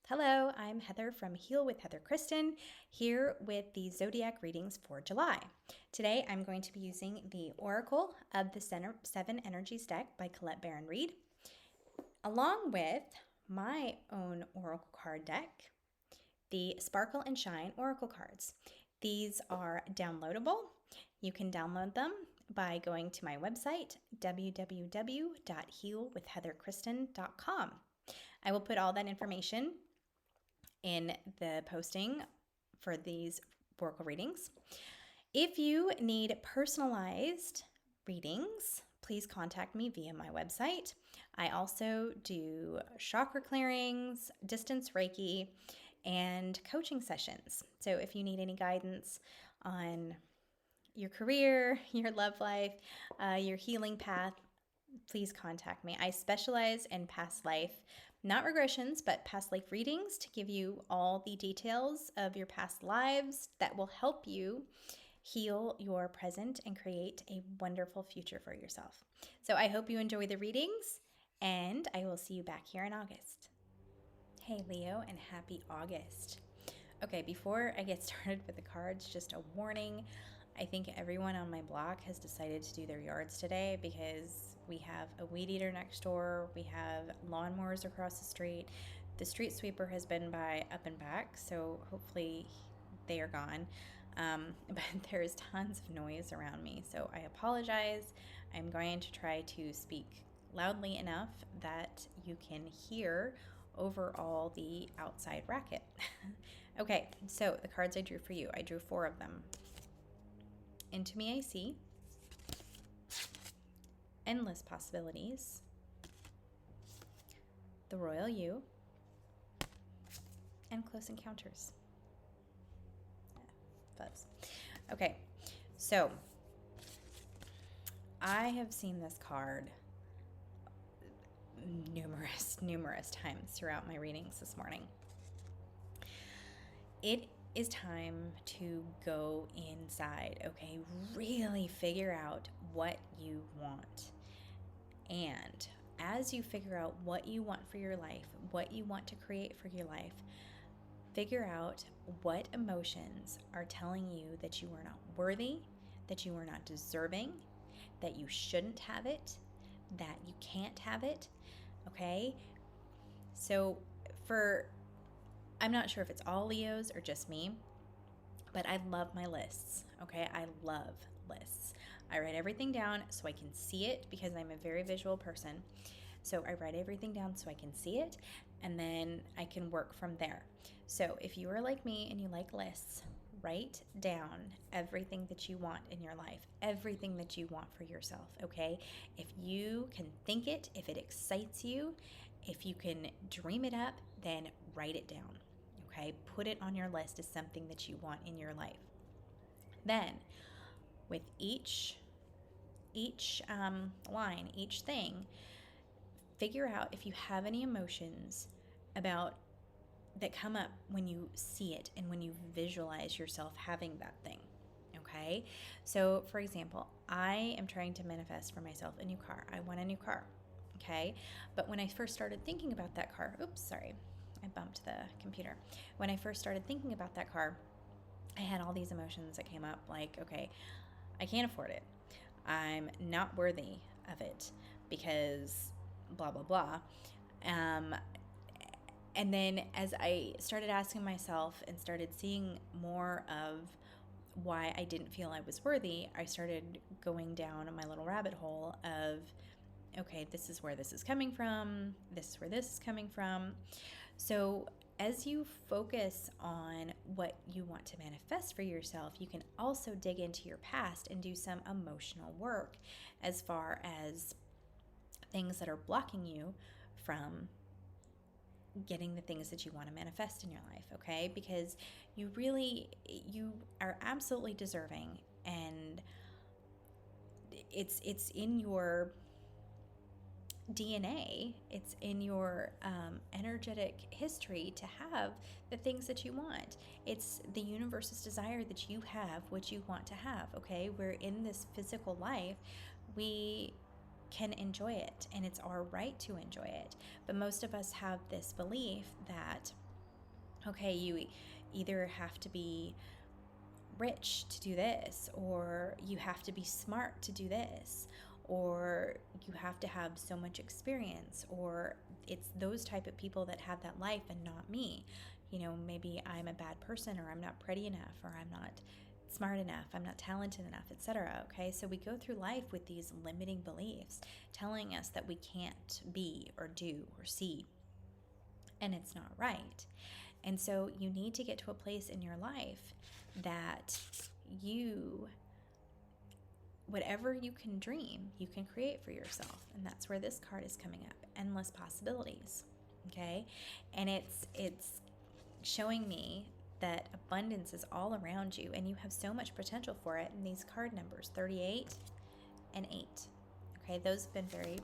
Hello, I'm Heather from Heal with Heather Kristen, here with the Zodiac readings for July. Today I'm going to be using the Oracle of the Seven Energies deck by Colette Baron Reed, along with my own Oracle card deck, the Sparkle and Shine Oracle cards. These are downloadable. You can download them by going to my website, www.healwithheatherkristen.com. I will put all that information in the posting for these oracle readings. If you need personalized readings, please contact me via my website. I also do chakra clearings, distance Reiki, and coaching sessions. So if you need any guidance on your career, your love life, your healing path, please contact me. I specialize in past life, not regressions, but past life readings to give you all the details of your past lives that will help you heal your present and create a wonderful future for yourself. So I hope you enjoy the readings, and I will see you back here in August. Hey Leo, and happy August. Okay, before I get started with the cards, just a warning. I think everyone on my block has decided to do their yards today because we have a weed eater next door, we have lawnmowers across the street, the street sweeper has been by up and back, so hopefully they are gone. But there's tons of noise around me, so I apologize. I'm going to try to speak loudly enough that you can hear over all the outside racket. Okay, so the cards I drew for you, I drew 4 of them. Into Me I See, Endless Possibilities, The Royal You, and Close Encounters. Fuzz. Okay, so I have seen this card numerous times throughout my readings this morning. It is time to go inside, okay? Really figure out what you want. And as you figure out what you want for your life, what you want to create for your life, figure out what emotions are telling you that you are not worthy, that you are not deserving, that you shouldn't have it, that you can't have it, okay? So I'm not sure if it's all Leos or just me, but I love my lists, okay? I love lists. I write everything down so I can see it because I'm a very visual person. So I write everything down so I can see it, and then I can work from there. So if you are like me and you like lists, write down everything that you want in your life, everything that you want for yourself, okay? If you can think it, if it excites you, if you can dream it up, then write it down, okay? Put it on your list as something that you want in your life. Then, with each line, each thing, figure out if you have any emotions that come up when you see it and when you visualize yourself having that thing, okay? So, for example, I am trying to manifest for myself a new car. I want a new car, okay? But when I first started thinking about that car, I bumped the computer. When I first started thinking about that car, I had all these emotions that came up like, okay, I can't afford it. I'm not worthy of it because blah, blah, blah. And then as I started asking myself and started seeing more of why I didn't feel I was worthy, I started going down my little rabbit hole of, okay, this is where this is coming from. This is where this is coming from. So as you focus on what you want to manifest for yourself, you can also dig into your past and do some emotional work as far as things that are blocking you from getting the things that you want to manifest in your life, okay? Because you are absolutely deserving, and it's in your DNA, it's in your energetic history to have the things that you want. It's the universe's desire that you have what you want to have, okay? We're in this physical life, we can enjoy it, and it's our right to enjoy it. But most of us have this belief that Okay, you either have to be rich to do this, or you have to be smart to do this, or you have to have so much experience, or it's those type of people that have that life and not me. Maybe I'm a bad person, or I'm not pretty enough, or I'm not smart enough, I'm not talented enough, etc. Okay, so we go through life with these limiting beliefs telling us that we can't be or do or see, and it's not right. And so you need to get to a place in your life that whatever you can dream, you can create for yourself. And that's where this card is coming up, endless possibilities. Okay? And it's showing me that abundance is all around you, and you have so much potential for it. And these card numbers, 38 and 8. Okay, those have been very,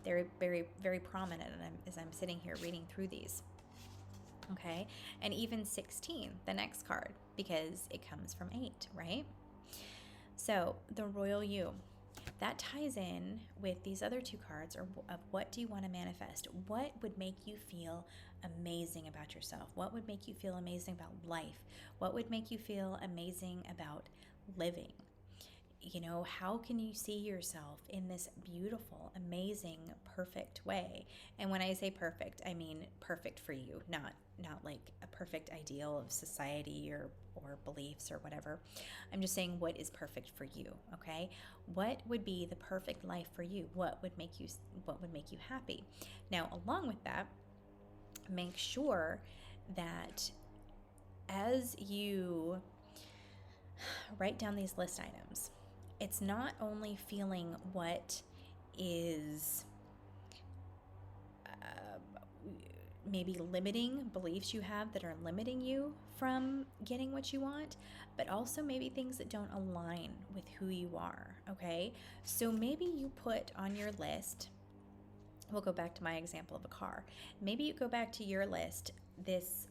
very, very, very prominent as I'm sitting here reading through these. Okay, and even 16, the next card, because it comes from 8, right? So the Royal You, that ties in with these other two cards of what do you want to manifest? What would make you feel amazing about yourself? What would make you feel amazing about life? What would make you feel amazing about living? How can you see yourself in this beautiful, amazing, perfect way? And when I say perfect, I mean perfect for you, not like a perfect ideal of society or beliefs or whatever. I'm just saying what is perfect for you, okay? What would be the perfect life for you? What would make you happy? Now, along with that, make sure that as you write down these list items, it's not only feeling what is maybe limiting beliefs you have that are limiting you from getting what you want, but also maybe things that don't align with who you are, okay? So maybe you put on your list, we'll go back to my example of a car. Maybe you go back to your list, this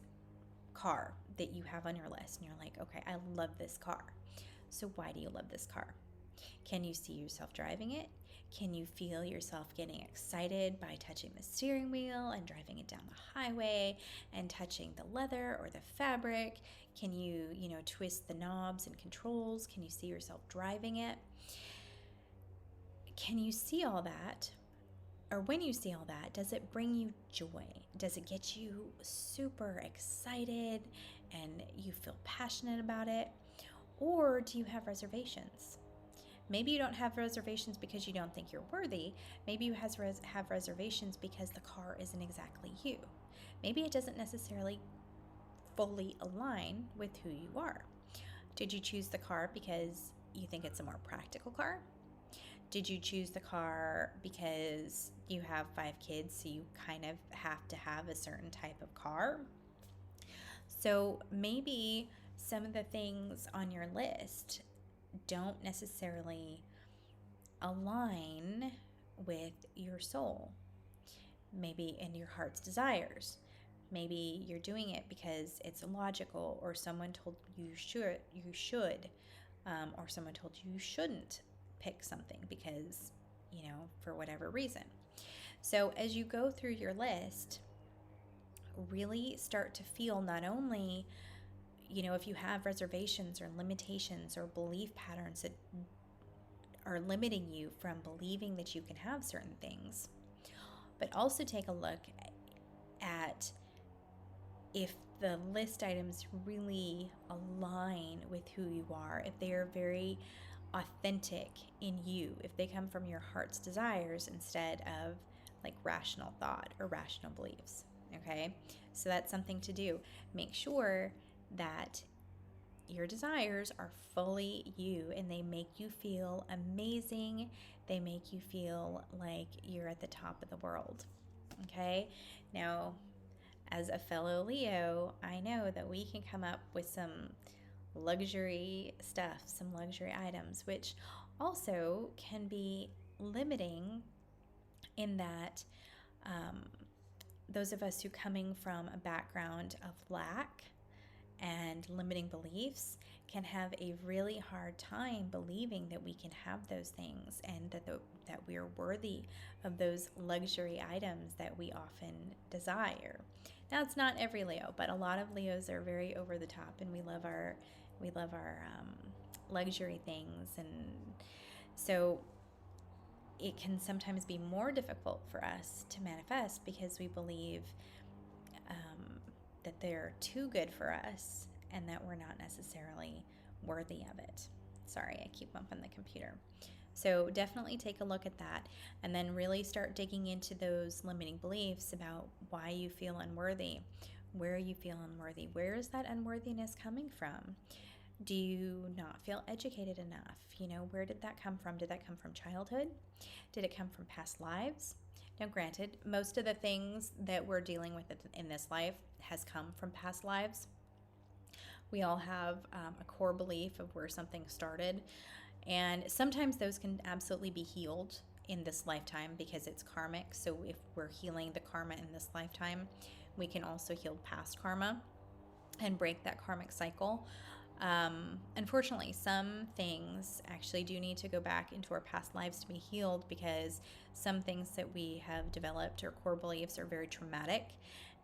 car that you have on your list, and you're like, okay, I love this car. So why do you love this car? Can you see yourself driving it? Can you feel yourself getting excited by touching the steering wheel and driving it down the highway and touching the leather or the fabric? Can you, twist the knobs and controls? Can you see yourself driving it? Can you see all that? Or when you see all that, does it bring you joy? Does it get you super excited and you feel passionate about it? Or do you have reservations? Maybe you don't have reservations because you don't think you're worthy. Maybe you have reservations because the car isn't exactly you. Maybe it doesn't necessarily fully align with who you are. Did you choose the car because you think it's a more practical car? Did you choose the car because you have 5 kids, so you kind of have to have a certain type of car? So maybe some of the things on your list don't necessarily align with your soul, maybe in your heart's desires. Maybe you're doing it because it's illogical, or someone told you should, or someone told you shouldn't pick something because, for whatever reason. So as you go through your list, really start to feel not only, if you have reservations or limitations or belief patterns that are limiting you from believing that you can have certain things, but also take a look at if the list items really align with who you are, if they are very authentic in you, if they come from your heart's desires instead of like rational thought or rational beliefs. Okay, so that's something to do. Make sure that your desires are fully you and they make you feel amazing. They make you feel like you're at the top of the world. Okay, now as a fellow Leo, I know that we can come up with some luxury stuff, some luxury items, which also can be limiting in that those of us who coming from a background of lack and limiting beliefs can have a really hard time believing that we can have those things and that we are worthy of those luxury items that we often desire. Now, it's not every Leo, but a lot of Leos are very over the top, and we love our luxury things, and so it can sometimes be more difficult for us to manifest because we believe that they're too good for us and that we're not necessarily worthy of it. Sorry, I keep bumping the computer. So definitely take a look at that, and then really start digging into those limiting beliefs about why you feel unworthy. Where you feel unworthy? Where is that unworthiness coming from? Do you not feel educated enough? Where did that come from? Did that come from childhood? Did it come from past lives? Now, granted, most of the things that we're dealing with in this life has come from past lives. We all have a core belief of where something started, and sometimes those can absolutely be healed in this lifetime because it's karmic. So if we're healing the karma in this lifetime, we can also heal past karma and break that karmic cycle. Unfortunately, some things actually do need to go back into our past lives to be healed because some things that we have developed or core beliefs are very traumatic,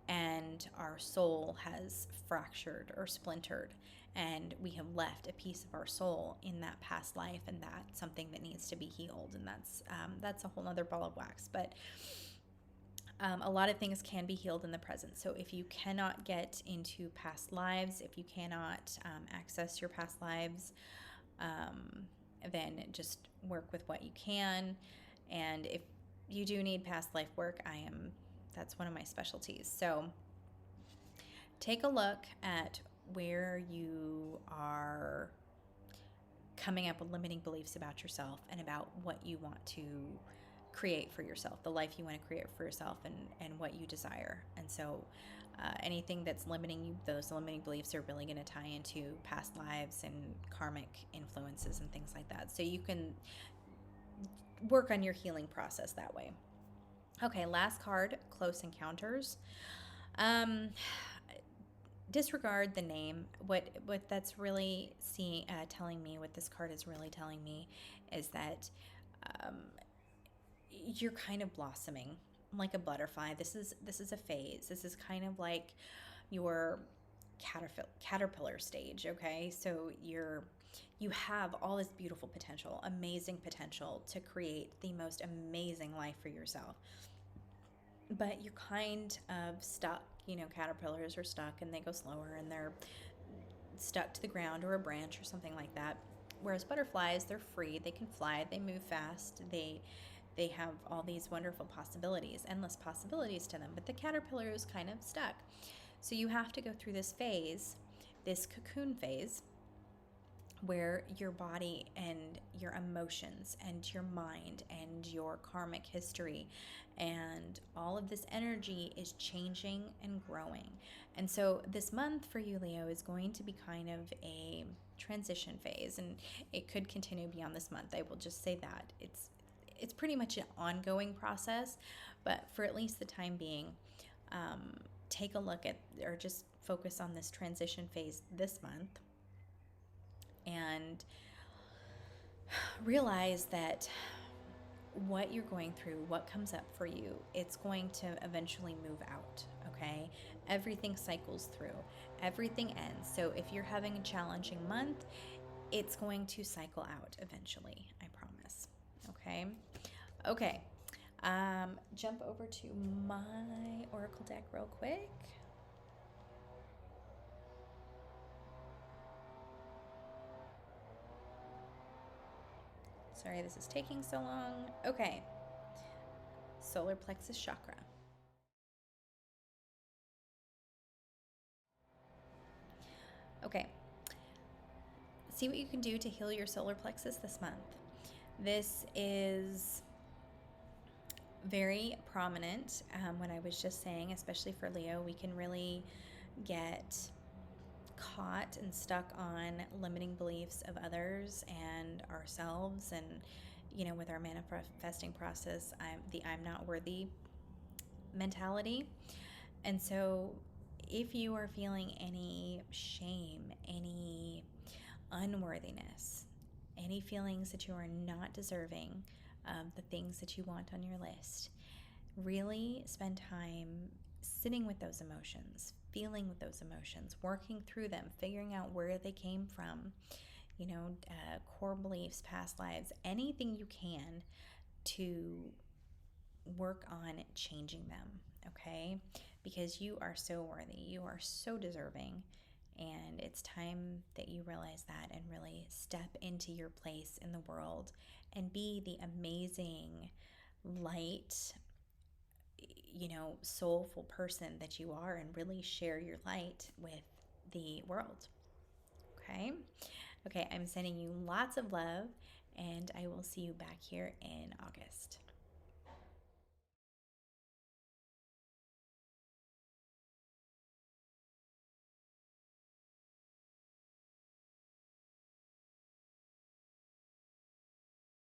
and our soul has fractured or splintered, and we have left a piece of our soul in that past life, and that's something that needs to be healed, and that's a whole other ball of wax. But a lot of things can be healed in the present. So if you cannot get into past lives, if you cannot access your past lives, then just work with what you can. And if you do need past life work, that's one of my specialties. So take a look at where you are coming up with limiting beliefs about yourself and about what you want to create for yourself, the life you want to create for yourself, and what you desire. And so anything that's limiting you, those limiting beliefs are really going to tie into past lives and karmic influences and things like that. So you can work on your healing process that way. Okay, last card, Close Encounters. Disregard the name. What that's really telling me, what this card is really telling me, is that you're kind of blossoming like a butterfly. This is a phase. This is kind of like your caterpillar stage. Okay, so you have all this beautiful potential, amazing potential to create the most amazing life for yourself, but you're kind of stuck. Caterpillars are stuck and they go slower and they're stuck to the ground or a branch or something like that. Whereas butterflies, they're free, they can fly, they move fast, they have all these wonderful possibilities, endless possibilities to them, but the caterpillar is kind of stuck. So you have to go through this phase, this cocoon phase, where your body and your emotions and your mind and your karmic history and all of this energy is changing and growing. And so this month for you, Leo, is going to be kind of a transition phase, and it could continue beyond this month. I will just say that it's pretty much an ongoing process, but for at least the time being, take a look at, or just focus on this transition phase this month, and realize that what you're going through, what comes up for you, it's going to eventually move out, okay? Everything cycles through, everything ends. So if you're having a challenging month, it's going to cycle out eventually, I promise, okay? Okay, jump over to my Oracle deck real quick. Sorry, this is taking so long. Okay, solar plexus chakra. Okay, see what you can do to heal your solar plexus this month. This is very prominent. What I was just saying, especially for Leo, we can really get caught and stuck on limiting beliefs of others and ourselves, and with our manifesting process, I'm not worthy mentality. And so if you are feeling any shame, any unworthiness, any feelings that you are not deserving of the things that you want on your list, really spend time sitting with those emotions, feeling with those emotions, working through them, figuring out where they came from, core beliefs, past lives, anything you can to work on changing them, okay? Because you are so worthy, you are so deserving, and it's time that you realize that and really step into your place in the world and be the amazing light, soulful person that you are, and really share your light with the world. Okay? Okay, I'm sending you lots of love, and I will see you back here in August.